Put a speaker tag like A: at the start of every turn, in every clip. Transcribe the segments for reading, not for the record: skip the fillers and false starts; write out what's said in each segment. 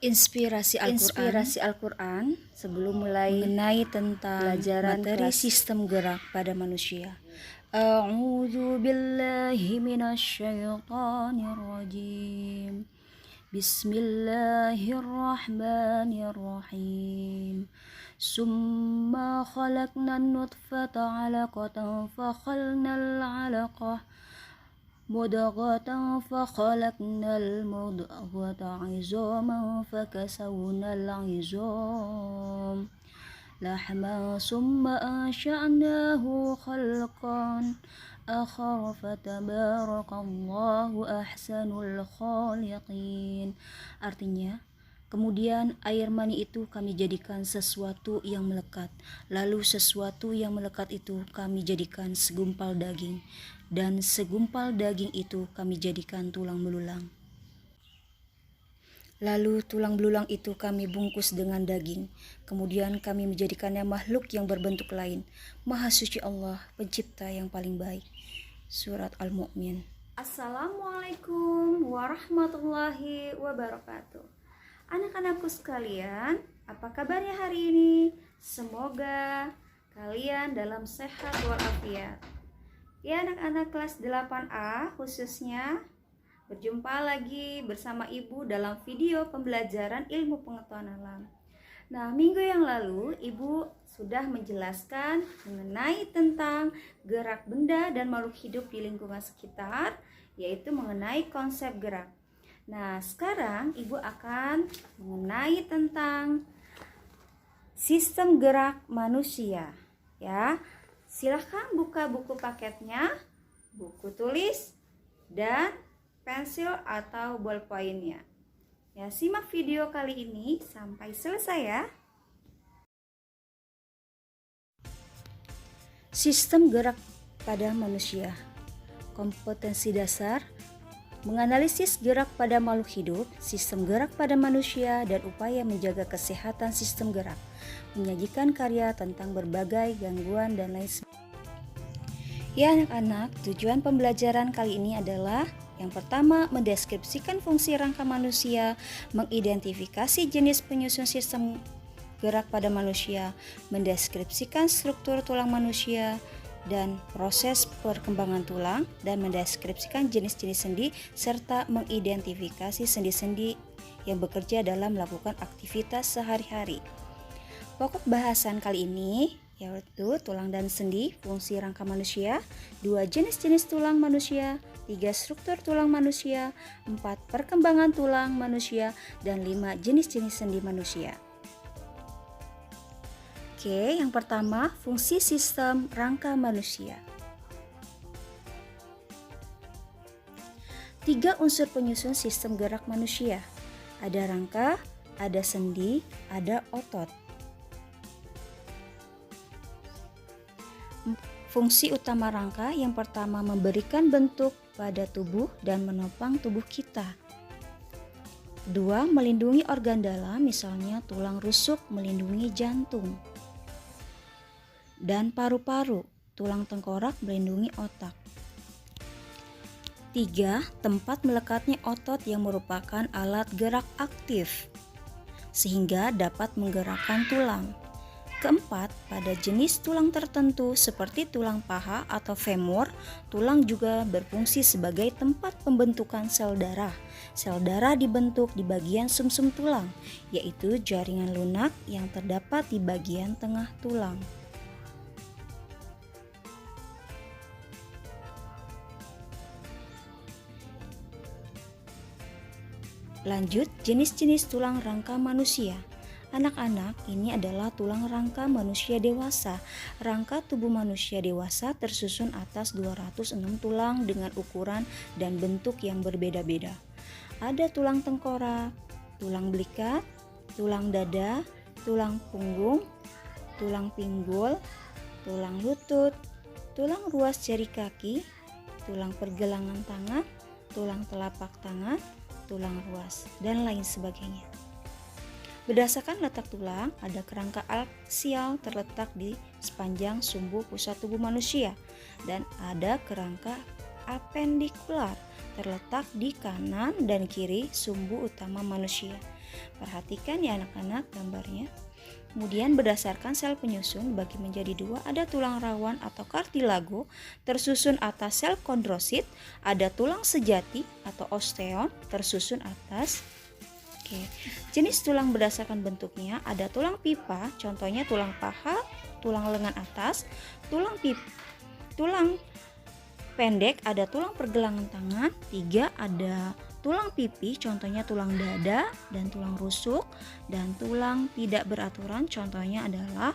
A: Inspirasi Al-Quran sebelum mulai mengenai tentang pelajaran materi sistem gerak pada manusia. A'udzu billahi minasyaitonir rajim. Bismillahirrahmanirrahim. Summa khalaqnan nutfata 'alaqatan fa khalaqnal 'alaqah مضغة فخلقنا المضغة عظاما فكسونا العظام لحما ثم أنشأناه خلقا آخر فتبارك الله أحسن الخالقين. Artinya, kemudian air mani itu kami jadikan sesuatu yang melekat. Lalu sesuatu yang melekat itu kami jadikan segumpal daging. Dan segumpal daging itu kami jadikan tulang belulang. Lalu tulang belulang itu kami bungkus dengan daging. Kemudian kami menjadikannya makhluk yang berbentuk lain. Maha suci Allah, pencipta yang paling baik. Surat Al-Mu'min.
B: Assalamualaikum warahmatullahi wabarakatuh. Anak-anakku sekalian, apa kabarnya hari ini? Semoga kalian dalam sehat walafiat. Ya anak-anak kelas 8A khususnya, berjumpa lagi bersama Ibu dalam video pembelajaran ilmu pengetahuan alam. Nah, minggu yang lalu Ibu sudah menjelaskan mengenai tentang gerak benda dan makhluk hidup di lingkungan sekitar, yaitu mengenai konsep gerak. Nah, sekarang Ibu akan mengenai tentang sistem gerak manusia, ya. Silahkan buka buku paketnya, buku tulis, dan pensil atau ballpointnya. Ya, simak video kali ini sampai selesai ya.
A: Sistem gerak pada manusia. Kompetensi dasar, menganalisis gerak pada makhluk hidup, sistem gerak pada manusia, dan upaya menjaga kesehatan sistem gerak. Menyajikan karya tentang berbagai gangguan dan lain sebagainya. Ya anak-anak, tujuan pembelajaran kali ini adalah yang pertama, mendeskripsikan fungsi rangka manusia, mengidentifikasi jenis penyusun sistem gerak pada manusia, mendeskripsikan struktur tulang manusia dan proses perkembangan tulang, dan mendeskripsikan jenis-jenis sendi serta mengidentifikasi sendi-sendi yang bekerja dalam melakukan aktivitas sehari-hari. Pokok bahasan kali ini yaitu tulang dan sendi, fungsi rangka manusia, 2 jenis-jenis tulang manusia, 3 struktur tulang manusia, 4 perkembangan tulang manusia, dan 5 jenis-jenis sendi manusia. Oke, yang pertama, fungsi sistem rangka manusia. 3 unsur penyusun sistem gerak manusia. Ada rangka, ada sendi, ada otot. Fungsi utama rangka yang pertama memberikan bentuk pada tubuh dan menopang tubuh kita. 2. Melindungi organ dalam, misalnya tulang rusuk melindungi jantung. Dan paru-paru, tulang tengkorak melindungi otak. 3. Tempat melekatnya otot yang merupakan alat gerak aktif, sehingga dapat menggerakkan tulang. Keempat, pada jenis tulang tertentu seperti tulang paha atau femur, tulang juga berfungsi sebagai tempat pembentukan sel darah. Sel darah dibentuk di bagian sumsum tulang, yaitu jaringan lunak yang terdapat di bagian tengah tulang. Lanjut, jenis-jenis tulang rangka manusia. Anak-anak, ini adalah tulang rangka manusia dewasa. Rangka tubuh manusia dewasa tersusun atas 206 tulang dengan ukuran dan bentuk yang berbeda-beda. Ada tulang tengkorak, tulang belikat, tulang dada, tulang punggung, tulang pinggul, tulang lutut, tulang ruas jari kaki, tulang pergelangan tangan, tulang telapak tangan, tulang ruas, dan lain sebagainya. Berdasarkan letak tulang, ada kerangka aksial terletak di sepanjang sumbu pusat tubuh manusia, dan ada kerangka apendikular terletak di kanan dan kiri sumbu utama manusia. Perhatikan ya anak-anak gambarnya. Kemudian berdasarkan sel penyusun bagi menjadi dua, ada tulang rawan atau kartilago tersusun atas sel kondrosit, ada tulang sejati atau osteon tersusun atas. Jenis tulang berdasarkan bentuknya ada tulang pipa, contohnya tulang paha, tulang lengan atas, tulang pendek ada tulang pergelangan tangan. 3 ada tulang pipi, contohnya tulang dada dan tulang rusuk, dan tulang tidak beraturan, contohnya adalah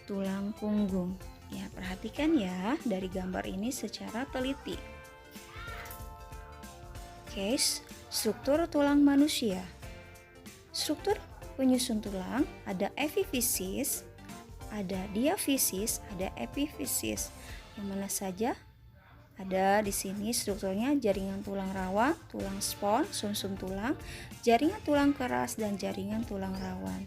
A: tulang punggung. Ya, perhatikan ya dari gambar ini secara teliti. Struktur tulang manusia. Struktur penyusun tulang ada epifisis, ada diafisis, ada epifisis. Yang mana saja? Ada di sini strukturnya jaringan tulang rawan, tulang spons, sumsum tulang, jaringan tulang keras, dan jaringan tulang rawan.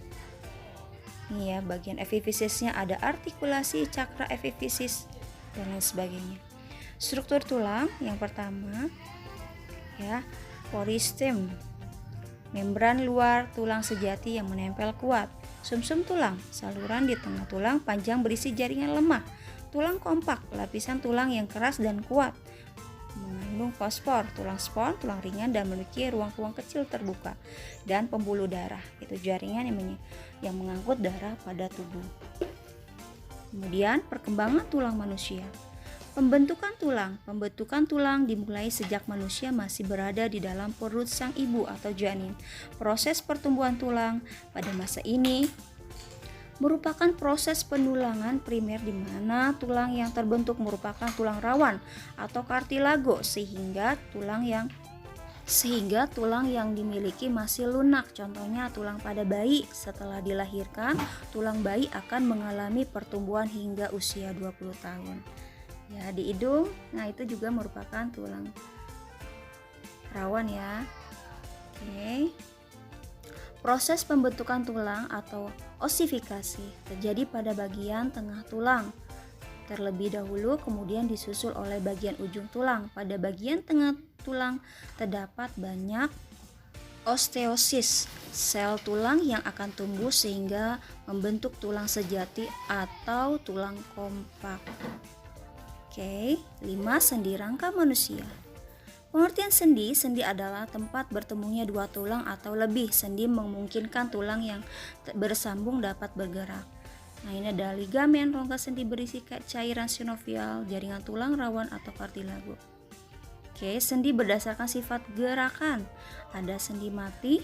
A: Ini ya, bagian epifisisnya ada artikulasi, cakra epifisis, dan lain sebagainya. Struktur tulang yang pertama ya, peristem, membran luar tulang sejati yang menempel kuat. Sumsum tulang, saluran di tengah tulang panjang berisi jaringan lemah. Tulang kompak, lapisan tulang yang keras dan kuat, mengandung fosfor. Tulang spons, tulang ringan dan memiliki ruang-ruang kecil terbuka. Dan pembuluh darah, itu jaringan yang mengangkut darah pada tubuh. Kemudian perkembangan tulang manusia. Pembentukan tulang dimulai sejak manusia masih berada di dalam perut sang ibu atau janin. Proses pertumbuhan tulang pada masa ini merupakan proses penulangan primer di mana tulang yang terbentuk merupakan tulang rawan atau kartilago sehingga tulang yang dimiliki masih lunak. Contohnya tulang pada bayi. Setelah dilahirkan, tulang bayi akan mengalami pertumbuhan hingga usia 20 tahun. Ya, di hidung, nah itu juga merupakan tulang rawan ya. Proses pembentukan tulang atau osifikasi terjadi pada bagian tengah tulang terlebih dahulu, kemudian disusul oleh bagian ujung tulang. Pada bagian tengah tulang terdapat banyak osteosis, sel tulang yang akan tumbuh sehingga membentuk tulang sejati atau tulang kompak. 5. Sendi rangka manusia. Pengertian sendi adalah tempat bertemunya dua tulang atau lebih. Sendi memungkinkan tulang yang bersambung dapat bergerak. Nah, ini ada ligamen, rongga sendi berisi cairan sinovial, jaringan tulang rawan atau kartilago. Sendi berdasarkan sifat gerakan. Ada sendi mati,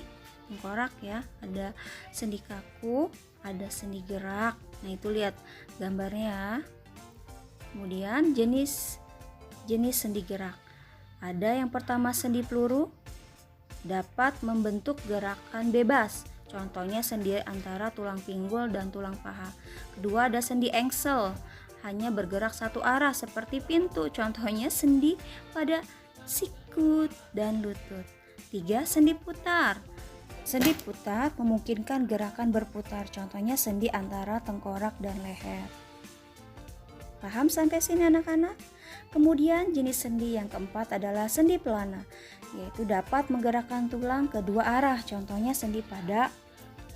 A: tengkorak ya, ada sendi kaku, ada sendi gerak. Nah, itu lihat gambarnya ya. Kemudian jenis sendi gerak. Ada yang pertama sendi peluru, dapat membentuk gerakan bebas. Contohnya sendi antara tulang pinggul dan tulang paha. Kedua ada sendi engsel, hanya bergerak satu arah seperti pintu. Contohnya sendi pada sikut dan lutut. 3. Sendi putar. Sendi putar memungkinkan gerakan berputar. Contohnya sendi antara tengkorak dan leher. Paham sampai sini anak-anak? Kemudian jenis sendi yang keempat adalah sendi pelana, yaitu dapat menggerakkan tulang kedua arah. Contohnya sendi pada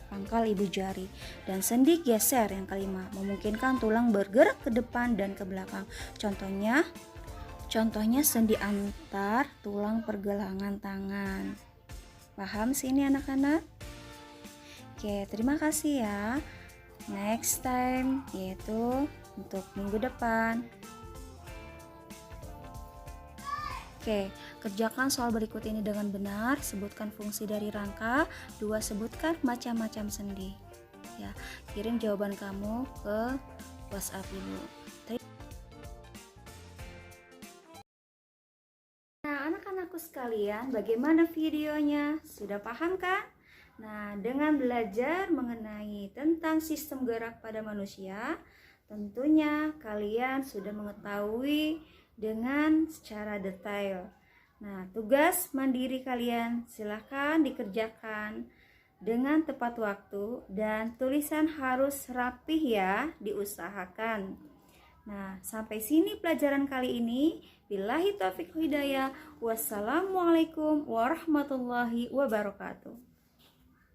A: pangkal ibu jari. Dan sendi geser yang kelima memungkinkan tulang bergerak ke depan dan ke belakang. Contohnya sendi antar tulang pergelangan tangan. Paham sini anak-anak? Terima kasih ya. Next time yaitu untuk minggu depan. Kerjakan soal berikut ini dengan benar. Sebutkan fungsi dari rangka. 2. Sebutkan macam-macam sendi. Ya, kirim jawaban kamu ke WhatsApp Ibu.
B: Nah, anak-anakku sekalian, bagaimana videonya? Sudah paham kan? Nah, dengan belajar mengenai tentang sistem gerak pada manusia, tentunya kalian sudah mengetahui dengan secara detail. Nah, tugas mandiri kalian silahkan dikerjakan dengan tepat waktu dan tulisan harus rapih ya, diusahakan. Nah, sampai sini pelajaran kali ini. Billahi taufiq hidayah. Wassalamualaikum warahmatullahi wabarakatuh.